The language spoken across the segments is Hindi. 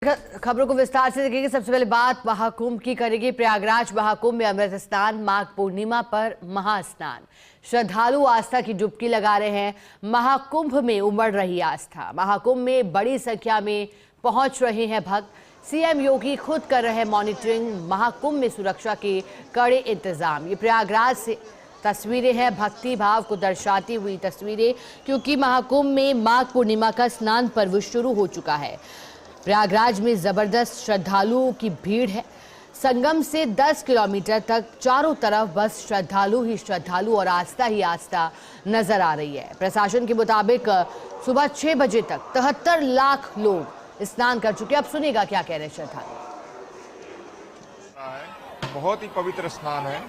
खबरों को विस्तार से देखेंगे। सबसे पहले बात महाकुंभ की करेंगे। प्रयागराज महाकुंभ में अमृत स्नान, माघ पूर्णिमा पर महास्नान, श्रद्धालु आस्था की डुबकी लगा रहे हैं। महाकुंभ में उमड़ रही आस्था। महाकुंभ में बड़ी संख्या में पहुंच रहे हैं भक्त। सीएम योगी खुद कर रहे हैं मॉनिटरिंग। महाकुंभ में सुरक्षा के कड़े इंतजाम। ये प्रयागराज से तस्वीरें हैं, भक्ति भाव को दर्शाती हुई तस्वीरें, क्योंकि महाकुंभ में माघ पूर्णिमा का स्नान पर्व शुरू हो चुका है। प्रयागराज में जबरदस्त श्रद्धालुओं की भीड़ है। संगम से 10 किलोमीटर तक चारों तरफ बस श्रद्धालु ही श्रद्धालु और आस्था ही आस्था नजर आ रही है। प्रशासन के मुताबिक सुबह 6 बजे तक 73 लाख लोग स्नान कर चुके। अब सुनेगा क्या कह रहे हैं श्रद्धालु। बहुत ही पवित्र स्नान है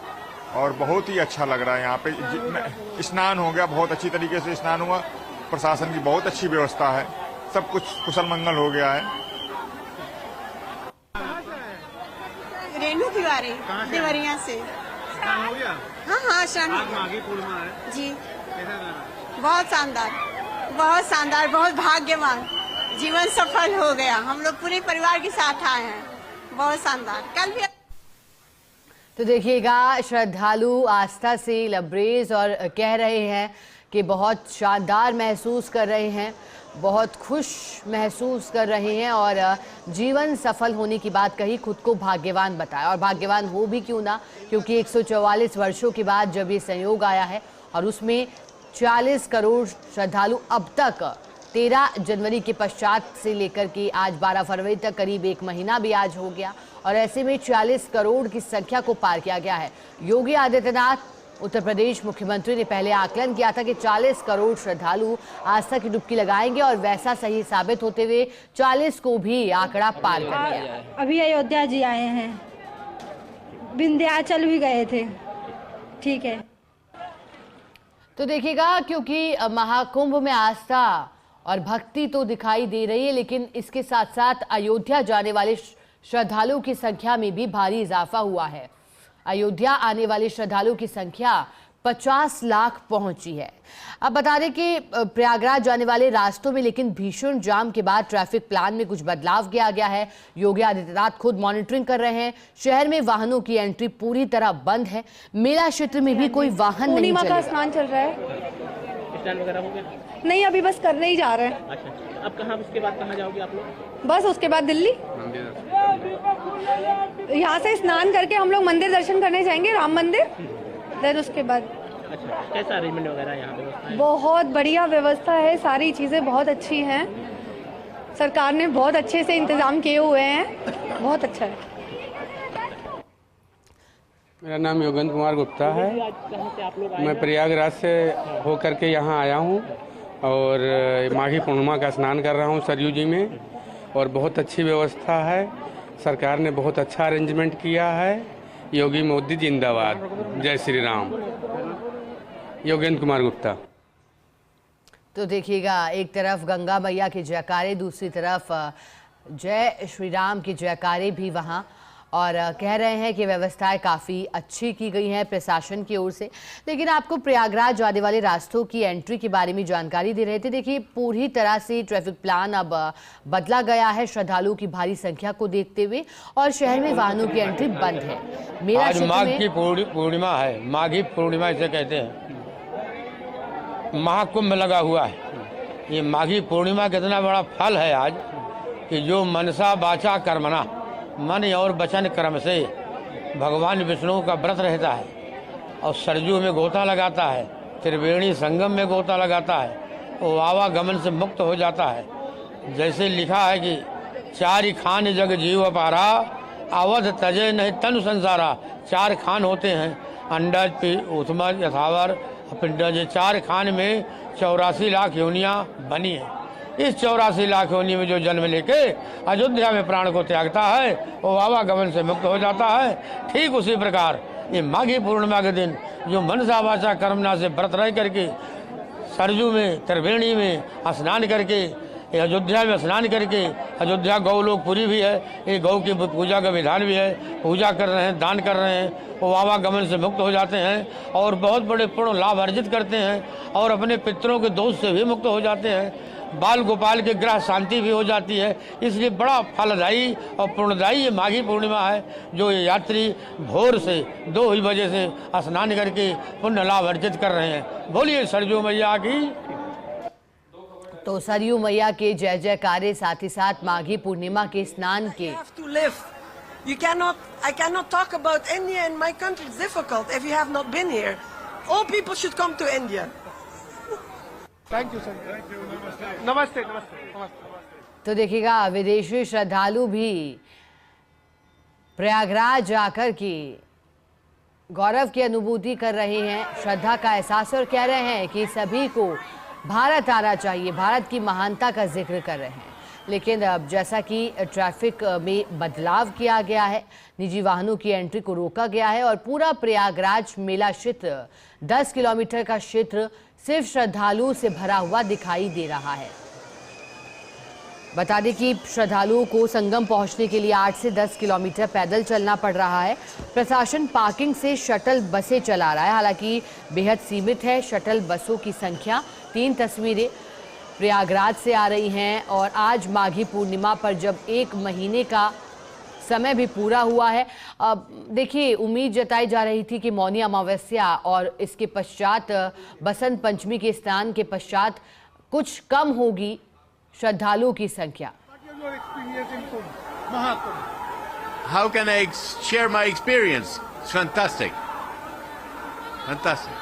और बहुत ही अच्छा लग रहा है। यहाँ पे स्नान हो गया, बहुत अच्छी तरीके से स्नान हुआ। प्रशासन की बहुत अच्छी व्यवस्था है, सब कुछ कुशल मंगल हो गया है। रेणु तिवारी देवरिया से। स्नान हो गया? हाँ स्नान आज माघी पूर्णिमा है जी। कैसा लग रहा है? बहुत शानदार, बहुत शानदार, बहुत भाग्यवान। जीवन सफल हो गया। हम लोग पूरे परिवार के साथ आए हैं। बहुत शानदार। कल भी तो देखिएगा, श्रद्धालु आस्था से लबरेज और कह रहे हैं कि बहुत शानदार महसूस कर रहे हैं, बहुत खुश महसूस कर रहे हैं और जीवन सफल होने की बात कही, खुद को भाग्यवान बताया। और भाग्यवान हो भी क्यों ना, क्योंकि 144 वर्षों के बाद जब ये संयोग आया है और उसमें 40 करोड़ श्रद्धालु अब तक 13 जनवरी के पश्चात से लेकर के आज 12 फरवरी तक करीब 1 महीना भी आज हो गया और ऐसे में 40 करोड़ की संख्या को पार किया गया है। योगी आदित्यनाथ उत्तर प्रदेश मुख्यमंत्री ने पहले आकलन किया था कि 40 करोड़ श्रद्धालु आस्था की डुबकी लगाएंगे और वैसा सही साबित होते हुए 40 को भी आंकड़ा पार कर गया। अभी अयोध्या जी आए हैं, विंध्याचल भी गए थे। ठीक है, तो देखिएगा, क्योंकि महाकुंभ में आस्था और भक्ति तो दिखाई दे रही है, लेकिन इसके साथ साथ अयोध्या जाने वाले श्रद्धालुओं की संख्या में भी भारी इजाफा हुआ है। अयोध्या आने वाले श्रद्धालुओं की संख्या 50 लाख पहुंची है। अब बता दें कि प्रयागराज जाने वाले रास्तों में लेकिन भीषण जाम के बाद ट्रैफिक प्लान में कुछ बदलाव किया गया है। योगी आदित्यनाथ खुद मॉनिटरिंग कर रहे हैं। शहर में वाहनों की एंट्री पूरी तरह बंद है। मेला क्षेत्र में भी कोई वाहन नहीं चलेगा। पूर्णिमा का स्नान चल रहा है। स्नान वगैरह हो गया? नहीं, अभी बस करने ही जा रहे हैं। अच्छा, अब कहाँ, उसके बाद कहाँ जाओगे आप लोग? बस उसके बाद दिल्ली। यहाँ से स्नान करके हम लोग मंदिर दर्शन करने जाएंगे, राम मंदिर। देन उसके बाद अच्छा, कैसा अरेंजमेंट वगैरह यहाँ पे? बहुत बढ़िया व्यवस्था है, सारी चीजें बहुत अच्छी हैं। सरकार ने बहुत अच्छे से इंतजाम किए हुए हैं, बहुत अच्छा है। मेरा नाम योगेंद्र कुमार गुप्ता है। कहाँ से आप लोग आए? मैं प्रयागराज से होकर के यहाँ आया हूँ और माघी पूर्णिमा का स्नान कर रहा हूँ सरयू जी में, और बहुत अच्छी व्यवस्था है। सरकार ने बहुत अच्छा अरेंजमेंट किया है। योगी मोदी जिंदाबाद, जय श्री राम। योगेंद्र कुमार गुप्ता। तो देखिएगा, एक तरफ गंगा मैया के जयकारे, दूसरी तरफ जय श्री राम की जयकारे भी वहाँ, और कह रहे हैं कि व्यवस्थाएं काफ़ी अच्छी की गई हैं प्रशासन की ओर से। लेकिन आपको प्रयागराज जाने वाले रास्तों की एंट्री के बारे में जानकारी दे रहे थे। देखिए, पूरी तरह से ट्रैफिक प्लान अब बदला गया है श्रद्धालुओं की भारी संख्या को देखते हुए, और शहर में वाहनों की एंट्री बंद है। मेला आज माघ की पूर्णिमा है, माघी पूर्णिमा इसे कहते हैं। महाकुंभ लगा हुआ है। ये माघी पूर्णिमा कितना बड़ा फल है आज, कि जो मनसा वाचा कर्मणा, मन और वचन कर्म से भगवान विष्णु का व्रत रहता है और सरजू में गोता लगाता है, त्रिवेणी संगम में गोता लगाता है, वो आवागमन से मुक्त हो जाता है। जैसे लिखा है कि चारि खान जग जीव अपारा, अवध तजे नहीं तनु संसारा। 4 खान होते हैं, अंडज, उत्मज, यथावर, पिंडज। 4 खान में 84 लाख योनियाँ बनी हैं। इस 84 लाख योनि में जो जन्म लेके अयोध्या में प्राण को त्यागता है, वो आवागमन से मुक्त हो जाता है। ठीक उसी प्रकार ये माघी पूर्णिमा के दिन जो मनसा वाचा कर्मणा से व्रत रह करके सरजू में, त्रिवेणी में स्नान करके, अयोध्या में स्नान करके, अयोध्या गौलोकपुरी भी है, ये गौ की पूजा का विधान भी है, पूजा कर रहे हैं, दान कर रहे हैं, वो आवागमन से मुक्त हो जाते हैं और बहुत बड़े पूर्ण लाभ अर्जित करते हैं और अपने पितरों के दोष से भी मुक्त हो जाते हैं। बाल गोपाल के ग्रह शांति भी हो जाती है। इसलिए बड़ा फलदायी और पुण्यदायी ये माघी पूर्णिमा है, जो ये यात्री भोर से 2 ही बजे से स्नान करके पुण्य लाभ अर्जित कर रहे हैं। बोलिए सरजू मैया की। तो सरयू मैया के जय जयकारे, साथ ही साथ माघी पूर्णिमा के स्नान के You cannot, I cannot talk about India and my country. It's difficult if you have not been here. All people should come to India. Thank you, sir. Thank you. Namaste. Namaste. तो देखिएगा विदेशी श्रद्धालु भी प्रयागराज जाकर के गौरव की अनुभूति कर रहे हैं, श्रद्धा का एहसास, और कह रहे हैं कि सभी को भारत आना चाहिए, भारत की महानता का जिक्र कर रहे हैं। लेकिन अब जैसा कि ट्रैफिक में बदलाव किया गया है, निजी वाहनों की एंट्री को रोका गया है और पूरा प्रयागराज मेला क्षेत्र 10 किलोमीटर का क्षेत्र सिर्फ श्रद्धालुओं से भरा हुआ दिखाई दे रहा है। बता दें कि श्रद्धालुओं को संगम पहुंचने के लिए 8 से 10 किलोमीटर पैदल चलना पड़ रहा है। प्रशासन पार्किंग से शटल बसें चला रहा है, हालांकि बेहद सीमित है शटल बसों की संख्या। 3 तस्वीरें प्रयागराज से आ रही हैं और आज माघी पूर्णिमा पर जब 1 महीने का समय भी पूरा हुआ है, अब देखिए उम्मीद जताई जा रही थी कि मौनी अमावस्या और इसके पश्चात बसंत पंचमी के स्नान के पश्चात कुछ कम होगी श्रद्धालुओं की संख्या। How can I share my experience? It's fantastic. Fantastic.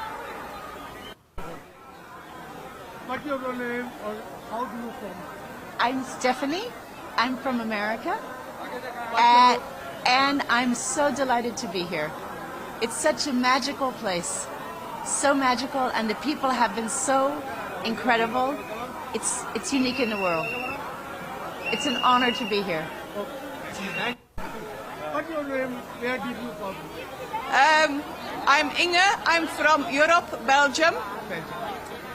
What's your name or how do you come? I'm Stephanie. I'm from America. And I'm so delighted to be here. It's such a magical place. So magical, and the people have been so incredible. It's unique in the world. It's an honor to be here. What's your name? Where did you come? I'm Inge. I'm from Europe, Belgium.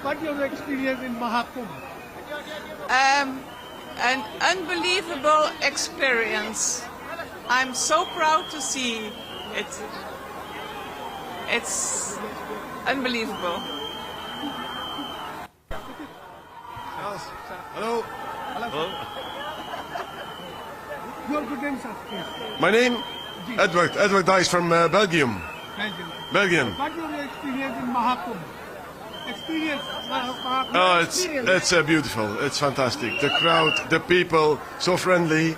What's your experience in Mahakumbh? An unbelievable experience. I'm so proud to see it. It's unbelievable. Hello. Hello. Your good name, sir, please. My name? Edward Dice from Belgium. Belgium. What's your experience in Mahakumbh? It's beautiful. It's fantastic. The crowd, the people, so friendly,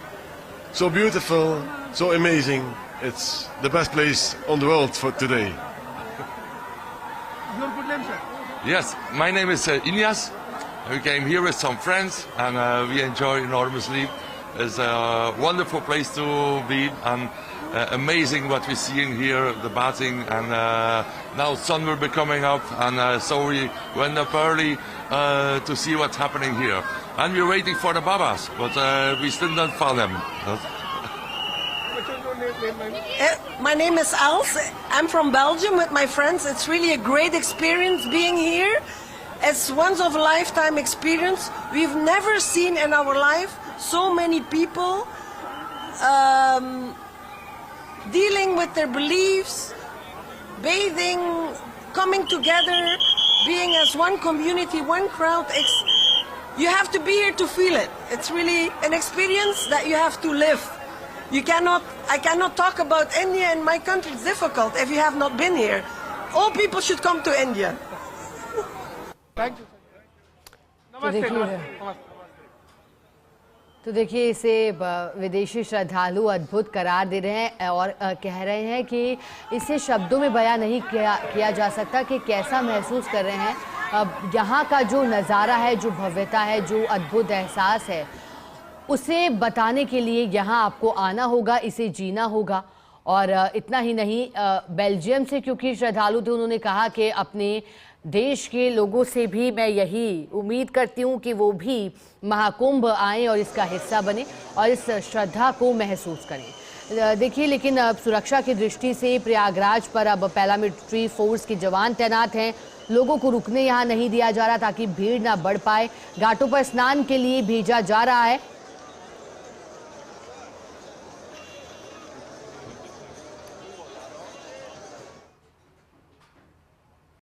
so beautiful, so amazing. It's the best place on the world for today. Your good name, sir? Yes, my name is Inyas. We came here with some friends and we enjoy enormously. It's a wonderful place to be and amazing what we're seeing here, the bathing, and now sun will be coming up, and so we went up early to see what's happening here. And we're waiting for the Babas, but we still don't find them. My name is Els. I'm from Belgium with my friends. It's really a great experience being here. It's once of a lifetime experience. We've never seen in our life so many people dealing with their beliefs, bathing, coming together, being as one community, one crowd. You have to be here to feel it. It's really an experience that you have to live. I cannot talk about India and my country. It's difficult if you have not been here. All people should come to India. Thank you. Namaste. तो देखिए इसे विदेशी श्रद्धालु अद्भुत करार दे रहे हैं और कह रहे हैं कि इसे शब्दों में बयां नहीं किया जा सकता कि कैसा महसूस कर रहे हैं। अब यहाँ का जो नज़ारा है, जो भव्यता है, जो अद्भुत एहसास है, उसे बताने के लिए यहाँ आपको आना होगा, इसे जीना होगा। और इतना ही नहीं, बेल्जियम से क्योंकि श्रद्धालु थे, उन्होंने कहा कि अपने देश के लोगों से भी मैं यही उम्मीद करती हूँ कि वो भी महाकुंभ आएँ और इसका हिस्सा बने और इस श्रद्धा को महसूस करें। देखिए, लेकिन अब सुरक्षा की दृष्टि से प्रयागराज पर अब पैरामिलिट्री फोर्स के जवान तैनात हैं। लोगों को रुकने यहाँ नहीं दिया जा रहा ताकि भीड़ ना बढ़ पाए। घाटों पर स्नान के लिए भेजा जा रहा है।